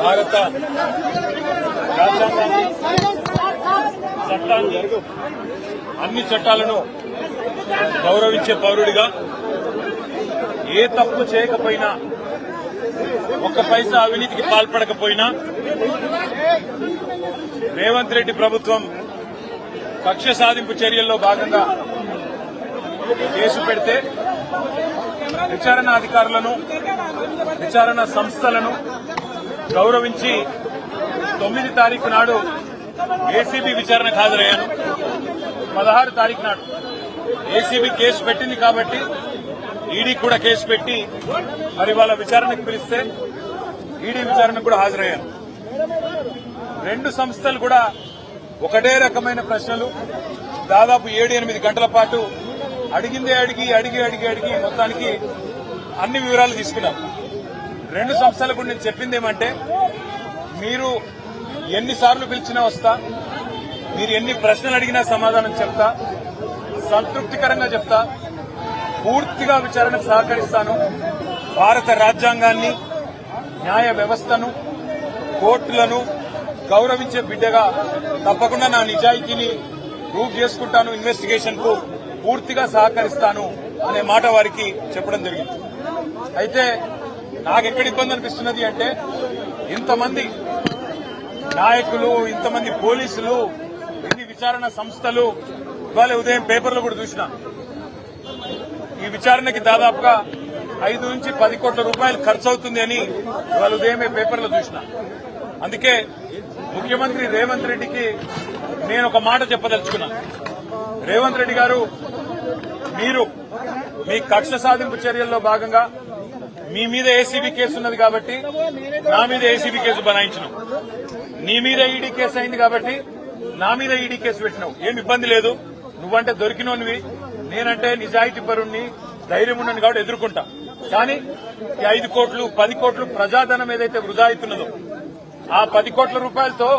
భారత రాజ్యాంగాన్ని చట్టాన్ని అన్ని చట్టాలను గౌరవించే పౌరుడిగా ఏ తప్పు చేయకపోయినా ఒక్క పైసా అవినీతికి పాల్పడకపోయినా రేవంత్ రెడ్డి ప్రభుత్వం కక్ష సాధింపు చర్యల్లో భాగంగా కేసు పెడితే విచారణ అధికారులను విచారణ సంస్థలను గౌరవించి 9 తారీఖు నాడు ఏసీబీ విచారణకు హాజరయ్యాను. 16 తారీఖు నాడు ఏసీబీ కేసు పెట్టింది కాబట్టి ఈడీ కూడా కేసు పెట్టి మరి వాళ్ళ విచారణకు పిలిస్తే ఈడీ విచారణకు కూడా హాజరయ్యాను. 2 సంస్థలు కూడా ఒకటే రకమైన ప్రశ్నలు దాదాపు 7-8 గంటల పాటు అడిగిందే అడిగి మొత్తానికి అన్ని వివరాలు తీసుకున్నారు. 2 సంస్థలకు నేను చెప్పిందేమంటే, మీరు ఎన్నిసార్లు పిలిచినా వస్తా, మీరు ఎన్ని ప్రశ్నలు అడిగినా సమాధానం చెప్తా, సంతృప్తికరంగా చెప్తా, పూర్తిగా విచారణకు సహకరిస్తాను. భారత రాజ్యాంగాన్ని, న్యాయ వ్యవస్థను, కోర్టులను గౌరవించే బిడ్డగా తప్పకుండా నా నిజాయితీని ప్రూవ్ చేసుకుంటాను, ఇన్వెస్టిగేషన్ కు పూర్తిగా సహకరిస్తాను అనే మాట వారికి చెప్పడం జరిగింది. అయితే నాకెక్కడ ఇబ్బంది అనిపిస్తున్నది అంటే, ఇంతమంది నాయకులు, ఇంతమంది పోలీసులు, ఇన్ని విచారణ సంస్థలు, ఇవాళ ఉదయం పేపర్లో కూడా చూసిన ఈ విచారణకి దాదాపుగా 5 నుంచి 10 కోట్ల రూపాయలు ఖర్చు అవుతుంది అని ఇవాళ ఉదయమే పేపర్లో చూసిన. అందుకే ముఖ్యమంత్రి రేవంత్ రెడ్డికి నేను ఒక మాట చెప్పదలుచుకున్నాను. రేవంత్ రెడ్డి గారు, మీరు మీ కక్ష సాధింపు చర్యల్లో భాగంగా మీ మీద ఏసీబీ కేసు ఉన్నది కాబట్టి నా మీద ఏసీబీ కేసు బనాయించినావు, నీ మీద ఈడీ కేసు అయింది కాబట్టి నా మీద ఈడీ కేసు పెట్టినావు. ఏమి ఇబ్బంది లేదు, నువ్వంటే దొరికినోనివి, నేనంటే నిజాయితీ పరుణ్ణి, ధైర్యం ఉన్నది కాబట్టి ఎదుర్కొంటా. కానీ ఈ 5 కోట్లు 10 కోట్లు ప్రజాధనం ఏదైతే వృధా అవుతున్నదో ఆ 10 కోట్ల రూపాయలతో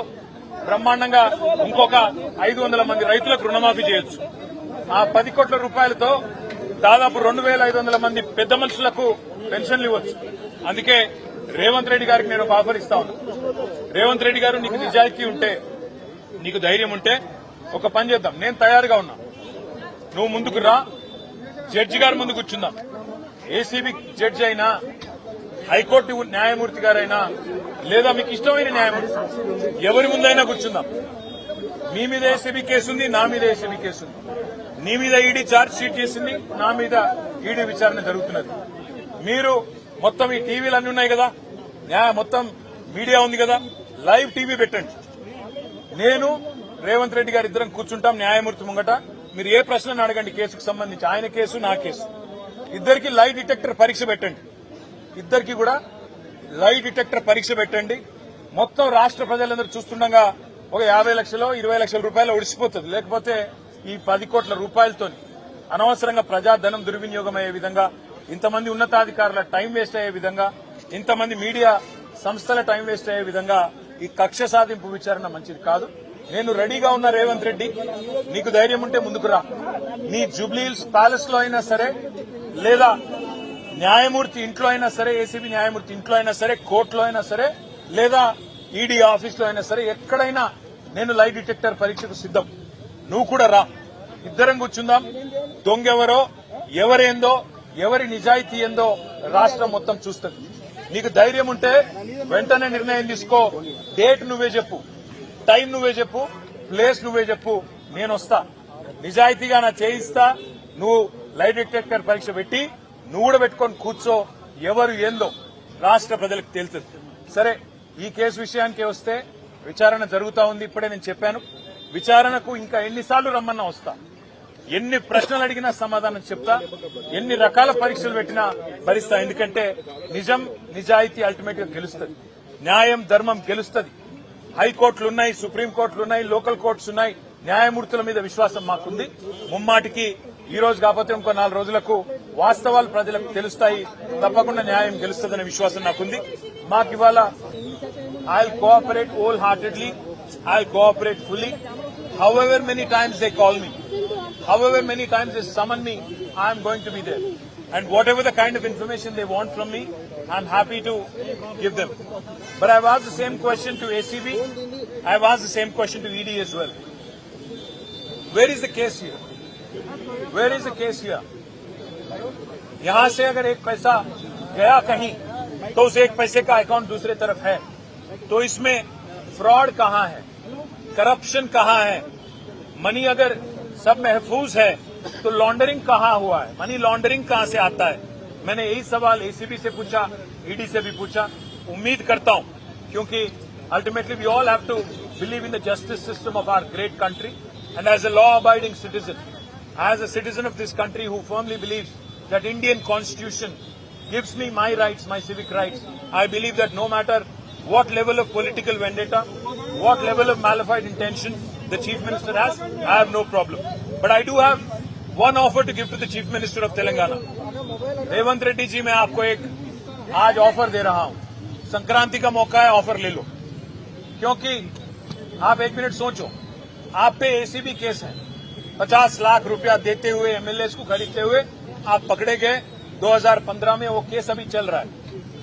బ్రహ్మాండంగా ఇంకొక 500 మంది రైతులకు రుణమాఫీ చేయొచ్చు. ఆ 10 కోట్ల రూపాయలతో దాదాపు 2500 మంది పెద్ద మనుషులకు పెన్షన్లు ఇవ్వచ్చు. అందుకే రేవంత్ రెడ్డి గారికి నేను ఒక ఆఫర్ ఇస్తా ఉన్నా. రేవంత్ రెడ్డి గారు, నీకు నిజాయితీ ఉంటే, నీకు ధైర్యం ఉంటే ఒక పని చేద్దాం. నేను తయారుగా ఉన్నా, నువ్వు ముందుకు రా, జడ్జి గారు ముందు కూర్చుందాం. ఏసీబీ జడ్జి అయినా, హైకోర్టు న్యాయమూర్తి గారైనా, లేదా మీకు ఇష్టమైన న్యాయమూర్తి ఎవరి ముందైనా కూర్చుందాం. మీ మీద ఏసీబీ కేసు ఉంది, నా మీద ఏసీబీ కేసు ఉంది. నీ మీద ఈడీ ఛార్జ్ షీట్ చేసింది, నా మీద ఈడీ విచారణ జరుగుతున్నది. మీరు మొత్తం ఈ టీవీలు అన్ని ఉన్నాయి కదా, మొత్తం మీడియా ఉంది కదా, లైవ్ టీవీ పెట్టండి. నేను రేవంత్ రెడ్డి గారు ఇద్దరం కూర్చుంటాం న్యాయమూర్తి ముంగట. మీరు ఏ ప్రశ్నను అడగండి కేసుకు సంబంధించి, ఆయన కేసు నా కేసు. ఇద్దరికి లై డిటెక్టర్ పరీక్ష పెట్టండి, ఇద్దరికి కూడా లై డిటెక్టర్ పరీక్ష పెట్టండి. మొత్తం రాష్ట్ర ప్రజలందరూ చూస్తుండగా ఒక 50 లక్షలు 20 లక్షల రూపాయలు ఒడిసిపోతుంది. లేకపోతే ఈ 10 కోట్ల రూపాయలతో అనవసరంగా ప్రజాధనం దుర్వినియోగం అయ్యే విధంగా, ఇంతమంది ఉన్నతాధికారుల టైం వేస్ట్ అయ్యే విధంగా, ఇంతమంది మీడియా సంస్థల టైం వేస్ట్ అయ్యే విధంగా ఈ కక్ష సాధింపు విచారణ మంచిది కాదు. నేను రెడీగా ఉన్న రేవంత్ రెడ్డి, నీకు ధైర్యం ఉంటే ముందుకు రా. నీ జూబ్లీహిల్స్ ప్యాలెస్ లో అయినా సరే, లేదా న్యాయమూర్తి ఇంట్లో అయినా సరే, ఏసీబీ న్యాయమూర్తి ఇంట్లో అయినా సరే, కోర్టులో అయినా సరే, లేదా ఈడీ ఆఫీస్ లో అయినా సరే, ఎక్కడైనా నేను లై డిటెక్టర్ పరీక్షకు సిద్దం. నువ్వు కూడా రా, ఇద్దరం కూర్చుందాం. దొంగెవరో, ఎవరేందో, ఎవరి నిజాయితీ ఏందో రాష్ట్రం మొత్తం చూస్తుంది. నీకు ధైర్యం ఉంటే వెంటనే నిర్ణయం తీసుకో. డేట్ నువ్వే చెప్పు, టైం నువ్వే చెప్పు, ప్లేస్ నువ్వే చెప్పు, నేను వస్తా. నిజాయితీగా నా చేయిస్తా. నువ్వు లై డిటెక్టర్ పరీక్ష పెట్టి నువ్వు కూడా పెట్టుకొని కూర్చో. ఎవరు ఏందో రాష్ట్ర ప్రజలకు తేలుతుంది. సరే, ఈ కేసు విషయానికి వస్తే విచారణ జరుగుతా ఉంది. ఇప్పుడే నేను చెప్పాను, విచారణకు ఇంకా ఎన్నిసార్లు రమ్మన్నా వస్తా, ఎన్ని ప్రశ్నలు అడిగినా సమాధానం చెప్తా, ఎన్ని రకాల పరీక్షలు పెట్టినా భరిస్తా. ఎందుకంటే నిజం, నిజాయితీ అల్టిమేట్ గా గెలుస్తుంది, న్యాయం ధర్మం గెలుస్తుంది. హైకోర్టులున్నాయి, సుప్రీంకోర్టులున్నాయి, లోకల్ కోర్ట్స్ ఉన్నాయి. న్యాయమూర్తుల మీద విశ్వాసం మాకుంది. ముమ్మాటికి ఈ రోజు కాకపోతే ఇంకో 4 రోజులకు వాస్తవాలు ప్రజలకు తెలుస్తాయి. తప్పకుండా న్యాయం గెలుస్తుందనే విశ్వాసం నాకుంది. మాకు ఇవాళ I'll cooperate wholeheartedly, I'll cooperate fully. However many times they call me, however many times they summon me, I am going to be there. And whatever the kind of information they want from me, I'm happy to give them. But I've asked the same question to ACB. I've asked the same question to ED as well. Where is the case here? Where is the case here? यहां से अगर एक पैसा गया कहीं तो उस एक पैसे का अकाउंट दूसरे तरफ है, तो इसमें फ्रॉड कहां है, करप्शन कहां है? मनी अगर सब महफूज है तो लॉन्ड्रिंग कहां हुआ है? मनी लॉन्ड्रिंग कहां से आता है? मैंने यही सवाल एसीबी से पूछा, ईडी से भी पूछा। उम्मीद करता हूं, क्योंकि ultimately we all have to believe in the justice system of our great country, and as a law abiding citizen, as a citizen of this country who firmly believes that Indian constitution gives me my rights, my civic rights, I believe that no matter what level of political vendetta, what level of malafide intention the Chief Minister has, I have no problem. But I do have one offer to give to the Chief Minister of Telangana. Revanth Reddy ji, मैं आपको एक आज offer दे रहा हूं। संक्रांति का मौका है, offer ले लो। क्योंकि आप एक मिनट सोचो, आप पे एसीबी केस है, 50 लाख रुपया देते हुए एमएलए को खरीदते हुए आप पकड़े गए 2015 में। वो केस अभी चल रहा है।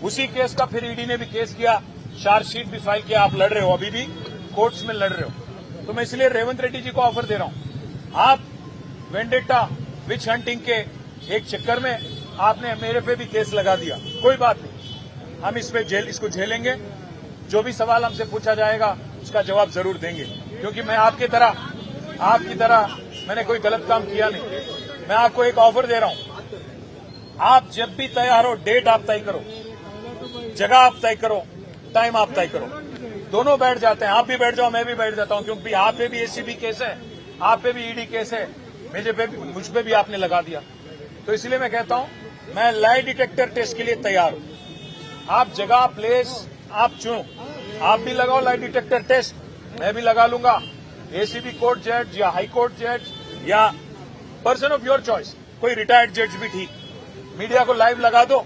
उसी केस का फिर ईडी ने भी केस किया, चार्जशीट भी फाइल किया। आप लड़ रहे हो, अभी भी कोर्ट्स में लड़ रहे हो। तो मैं इसलिए रेवंत रेड्डी जी को ऑफर दे रहा हूं। आप वेंडेटा, विच हंटिंग के एक चक्कर में आपने मेरे पे भी केस लगा दिया, कोई बात नहीं, हम इसको झेलेंगे। जो भी सवाल हमसे पूछा जाएगा उसका जवाब जरूर देंगे, क्योंकि मैं आपकी तरह मैंने कोई गलत काम किया नहीं। मैं आपको एक ऑफर दे रहा हूं, आप जब भी तैयार हो, डेट आप तय करो, जगह आप तय करो, टाइम आप तय करो, दोनों बैठ जाते हैं। आप भी बैठ जाओ, मैं भी बैठ जाता हूं, क्योंकि आप पे भी एसीबी केस है, आप पे भी ईडी केस है, मुझ पे भी आपने लगा दिया। तो इसलिए मैं कहता हूं, मैं लाई डिटेक्टर टेस्ट के लिए तैयार हूं। आप जगह, प्लेस आप चुनो, आप भी लगाओ लाई डिटेक्टर टेस्ट, मैं भी लगा लूंगा। एसीबी कोर्ट जज या हाई कोर्ट जज या पर्सन ऑफ योर चॉइस, कोई रिटायर्ड जज भी ठीक, मीडिया को लाइव लगा दो,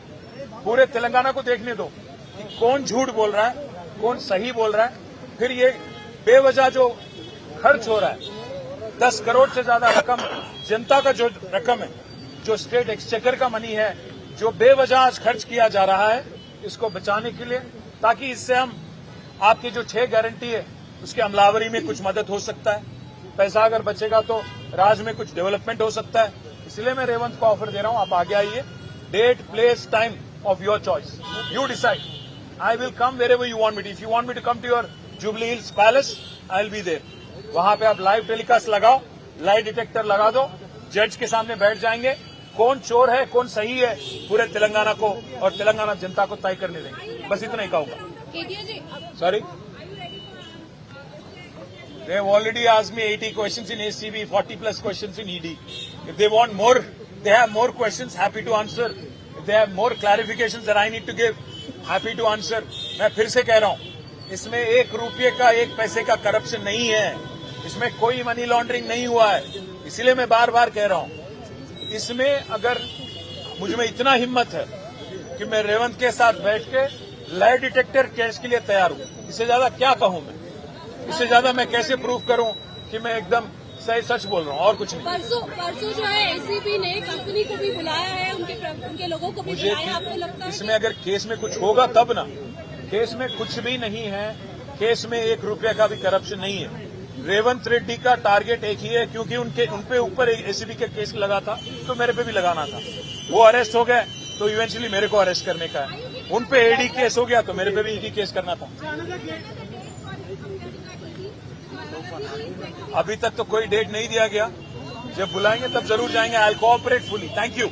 पूरे तेलंगाना को देखने दो कि कौन झूठ बोल रहा है, कौन सही बोल रहा है। फिर ये बेवजह जो खर्च हो रहा है, 10 करोड़ से ज्यादा रकम, जनता का जो रकम है, जो स्टेट एक्सचेकर का मनी है, जो बेवजह आज खर्च किया जा रहा है, इसको बचाने के लिए, ताकि इससे हम आपकी जो 6 गारंटी है उसके अमलावरी में कुछ मदद हो सकता है। पैसा अगर बचेगा तो राज्य में कुछ डेवलपमेंट हो सकता है। इसलिए मैं रेवंत को ऑफर दे रहा हूं, आप आगे आइए, date, place, time of your choice, you decide. I will come wherever you want me to. If you want me to come to your Jubilee Hills palace, I will be there. वहां पे आप लाइव टेलीकास्ट लगाओ, lie detector लगा दो, जज के सामने बैठ जाएंगे, कौन चोर है, कौन सही है, पूरे तेलंगाना को और तेलंगाना जनता को तय करने देंगे। बस इतना ही कहूंगा। Sorry, they have already asked me 80 questions in ACB, 40 plus questions in ED. If they want more, they have more questions, happy to answer. If they have more clarifications that I need to give, happy to answer. मैं फिर से कह रहा हूं, इसमें 1 रुपये का, 1 पैसे का करप्शन नहीं है, इसमें कोई मनी लॉन्ड्रिंग नहीं हुआ है। इसीलिए मैं बार बार कह रहा हूं, इसमें अगर मुझ में इतना हिम्मत है कि मैं रेवंत के साथ बैठ के लाई डिटेक्टर केस के लिए तैयार हूं, इससे ज्यादा क्या कहूं मैं? इससे ज्यादा मैं कैसे प्रूव करूं कि मैं एकदम सही सच बोल रहा हूं, और कुछ नहीं। परसों जो है एसीबी ने कंपनी को भी बुलाया है, उनके लोगों को भी बुलाया है। आपको लगता है इसमें अगर केस में कुछ होगा तब ना? केस में कुछ भी नहीं है, केस में 1 रुपये का भी करप्शन नहीं है। रेवंत रेड्डी का टारगेट एक ही है, क्योंकि उनपे ऊपर एसीबी का केस लगा था, तो मेरे पे भी लगाना था। वो अरेस्ट हो गए तो इवेंचुअली मेरे को अरेस्ट करने का है। उनपे ईडी केस हो गया तो मेरे पे भी ईडी केस करना था। अभी तक तो कोई डेट नहीं दिया गया, जब बुलाएंगे तब जरूर जाएंगे। I will cooperate fully. Thank you.